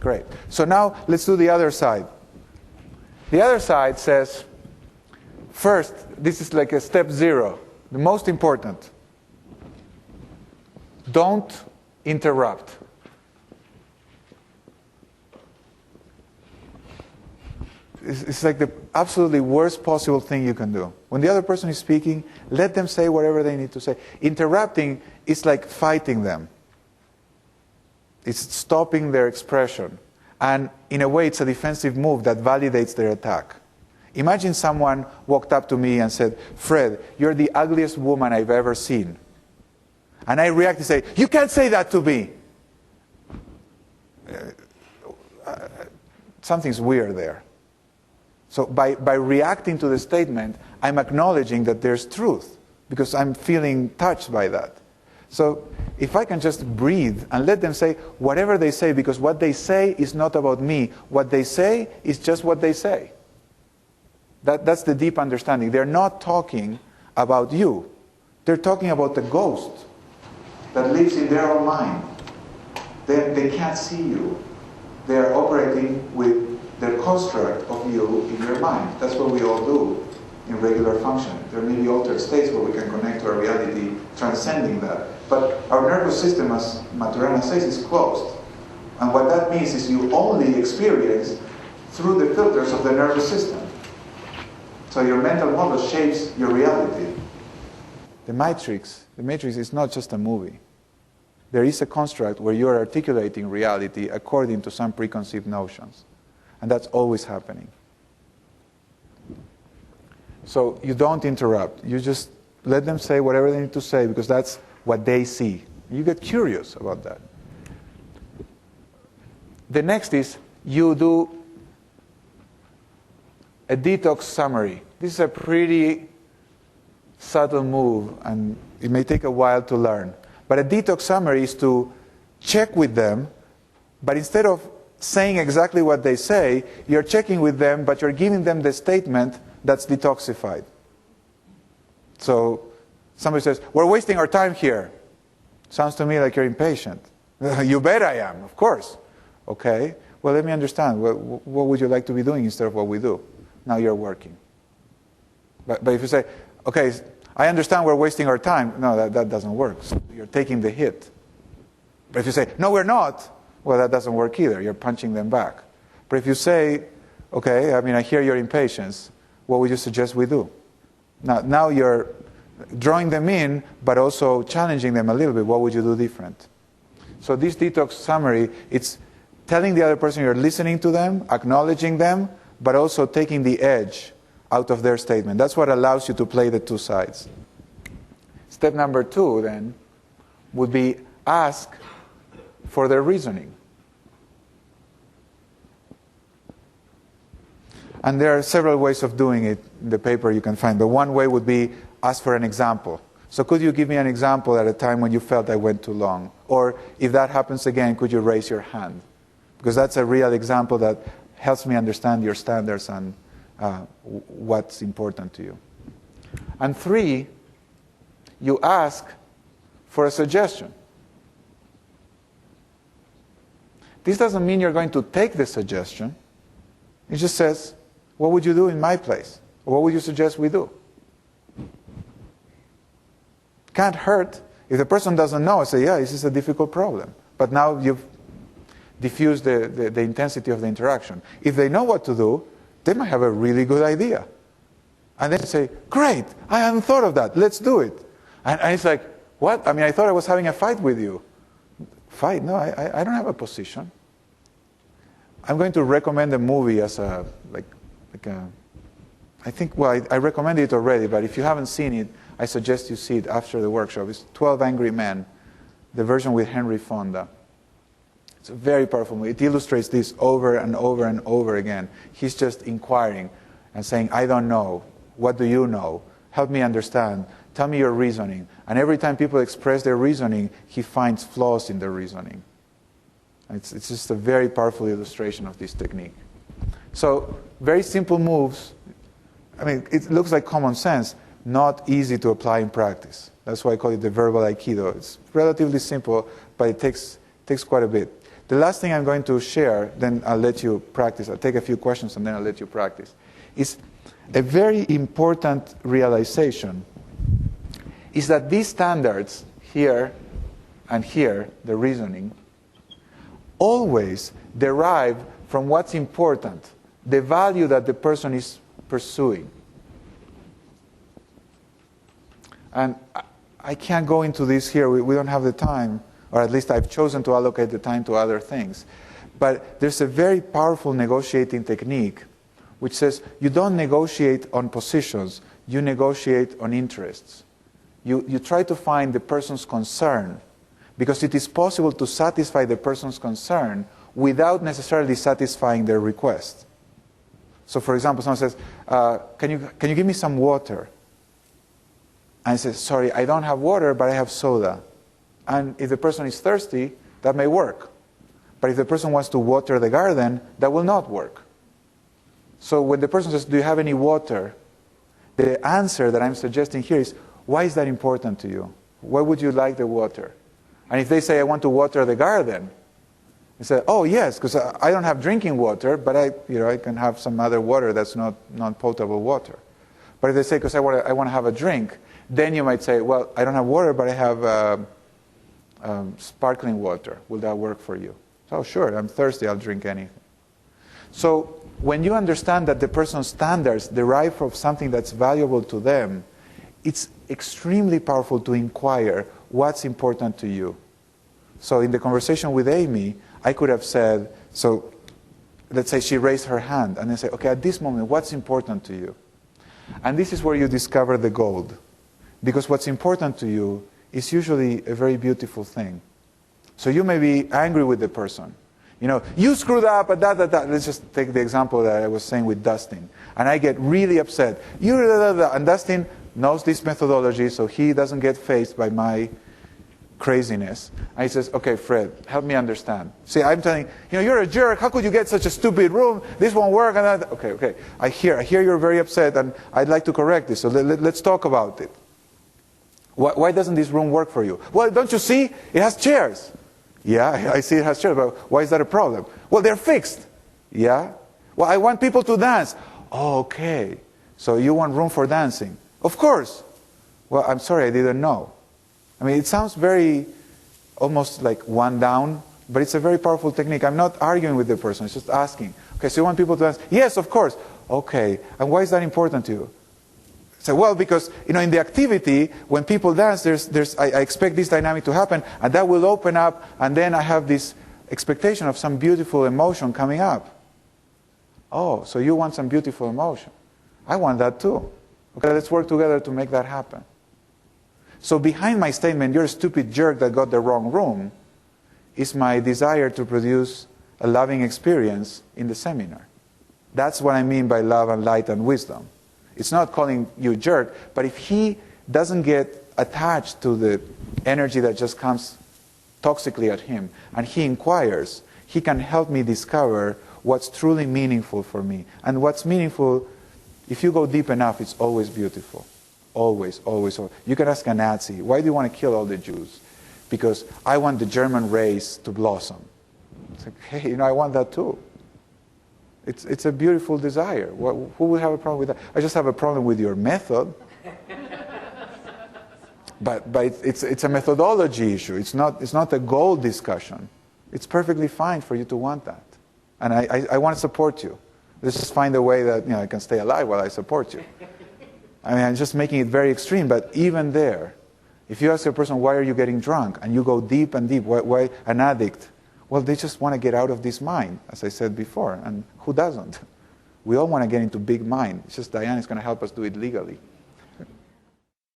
Great. So now let's do the other side. The other side says, first, this is like a step 0, the most important. Don't interrupt. It's like the absolutely worst possible thing you can do. When the other person is speaking, let them say whatever they need to say. Interrupting is like fighting them. It's stopping their expression. And in a way, it's a defensive move that validates their attack. Imagine someone walked up to me and said, Fred, you're the ugliest woman I've ever seen. And I react and say, you can't say that to me. Something's weird there. So by reacting to the statement, I'm acknowledging that there's truth, because I'm feeling touched by that. So if I can just breathe and let them say whatever they say, because what they say is not about me. What they say is just what they say. That's the deep understanding. They're not talking about you. They're talking about the ghost that lives in their own mind. They can't see you. They're operating with the construct of you in your mind. That's what we all do in regular functioning. There may be altered states where we can connect to our reality, transcending that. But our nervous system, as Maturana says, is closed. And what that means is you only experience through the filters of the nervous system. So your mental model shapes your reality. The Matrix is not just a movie. There is a construct where you are articulating reality according to some preconceived notions. And that's always happening. So you don't interrupt. You just let them say whatever they need to say, because that's what they see. You get curious about that. The next is you do a detox summary. This is a pretty subtle move, and it may take a while to learn. But a detox summary is to check with them, but instead of saying exactly what they say, you're checking with them, but you're giving them the statement that's detoxified. So somebody says, we're wasting our time here. Sounds to me like you're impatient. You bet I am, of course. Okay, well, let me understand. What would you like to be doing instead of what we do? Now you're working. But if you say, okay, I understand we're wasting our time. No, that doesn't work. So you're taking the hit. But if you say, no, we're not, well, that doesn't work either. You're punching them back. But if you say, okay, I hear your impatience. What would you suggest we do? Now you're drawing them in, but also challenging them a little bit. What would you do different? So this detox summary, it's telling the other person you're listening to them, acknowledging them, but also taking the edge out of their statement. That's what allows you to play the two sides. Step number 2, then, would be ask for their reasoning. And there are several ways of doing it in the paper you can find. But one way would be ask for an example. So could you give me an example at a time when you felt I went too long? Or if that happens again, could you raise your hand? Because that's a real example that helps me understand your standards and what's important to you. And 3, you ask for a suggestion. This doesn't mean you're going to take the suggestion. It just says, what would you do in my place? Or what would you suggest we do? Can't hurt. If the person doesn't know, I say, yeah, this is a difficult problem. But now you've diffused the intensity of the interaction. If they know what to do, they might have a really good idea. And then say, great, I hadn't thought of that. Let's do it. And it's like, what? I thought I was having a fight with you. Fight? No, I don't have a position. I'm going to recommend a movie as I recommended it already, but if you haven't seen it, I suggest you see it after the workshop. It's 12 Angry Men, the version with Henry Fonda. It's a very powerful movie. It illustrates this over and over and over again. He's just inquiring and saying, I don't know. What do you know? Help me understand. Tell me your reasoning. And every time people express their reasoning, he finds flaws in their reasoning. It's just a very powerful illustration of this technique. So, very simple moves. It looks like common sense, not easy to apply in practice. That's why I call it the verbal aikido. It's relatively simple, but it takes quite a bit. The last thing I'm going to share, then I'll let you practice. I'll take a few questions and then I'll let you practice, is a very important realization is that these standards here and here, the reasoning, always derive from what's important, the value that the person is pursuing. And I can't go into this here. We don't have the time, or at least I've chosen to allocate the time to other things. But there's a very powerful negotiating technique which says you don't negotiate on positions, you negotiate on interests. You try to find the person's concern, because it is possible to satisfy the person's concern without necessarily satisfying their request. So for example, someone says, can you give me some water? And I say, sorry, I don't have water, but I have soda. And if the person is thirsty, that may work. But if the person wants to water the garden, that will not work. So when the person says, do you have any water? The answer that I'm suggesting here is, why is that important to you? Why would you like the water? And if they say, I want to water the garden, I say, oh yes, because I don't have drinking water, but I can have some other water that's not non-potable water. But if they say, because I want to have a drink, then you might say, well, I don't have water, but I have sparkling water. Will that work for you? Oh, sure, I'm thirsty, I'll drink anything. So when you understand that the person's standards derive from something that's valuable to them, it's extremely powerful to inquire what's important to you. So in the conversation with Amy, I could have said, so let's say she raised her hand, and I say, okay, at this moment, what's important to you? And this is where you discover the gold. Because what's important to you is usually a very beautiful thing. So you may be angry with the person. You screwed up, Let's just take the example that I was saying with Dustin. And I get really upset. And Dustin knows this methodology, so he doesn't get faced by my craziness. And he says, okay, Fred, help me understand. See, I'm telling you're a jerk. How could you get such a stupid room? This won't work. And that. Okay. I hear you're very upset, and I'd like to correct this. So let's talk about it. Why doesn't this room work for you? Well, don't you see? It has chairs. Yeah, I see it has chairs, but why is that a problem? Well, they're fixed. Yeah? Well, I want people to dance. Oh, okay. So you want room for dancing? Of course. Well, I'm sorry, I didn't know. I mean, it sounds very, almost like one down, but it's a very powerful technique. I'm not arguing with the person, it's just asking. Okay, so you want people to dance? Yes, of course. Okay, and why is that important to you? So, well, because, in the activity, when people dance, I expect this dynamic to happen, and that will open up, and then I have this expectation of some beautiful emotion coming up. Oh, so you want some beautiful emotion. I want that too. Okay, let's work together to make that happen. So behind my statement, you're a stupid jerk that got the wrong room, is my desire to produce a loving experience in the seminar. That's what I mean by love and light and wisdom. It's not calling you a jerk, but if he doesn't get attached to the energy that just comes toxically at him, and he inquires, he can help me discover what's truly meaningful for me. And what's meaningful, if you go deep enough, it's always beautiful. Always, always, always. You can ask a Nazi, why do you want to kill all the Jews? Because I want the German race to blossom. It's like, hey, I want that too. It's a beautiful desire. Who would have a problem with that? I just have a problem with your method. But it's a methodology issue. It's not a goal discussion. It's perfectly fine for you to want that. And I want to support you. Let's just find a way that I can stay alive while I support you. I mean, I'm just making it very extreme, but even there, if you ask a person, why are you getting drunk? And you go deep and deep, why an addict? Well, they just want to get out of this mind, as I said before. And who doesn't? We all want to get into big mind. It's just Diane is going to help us do it legally.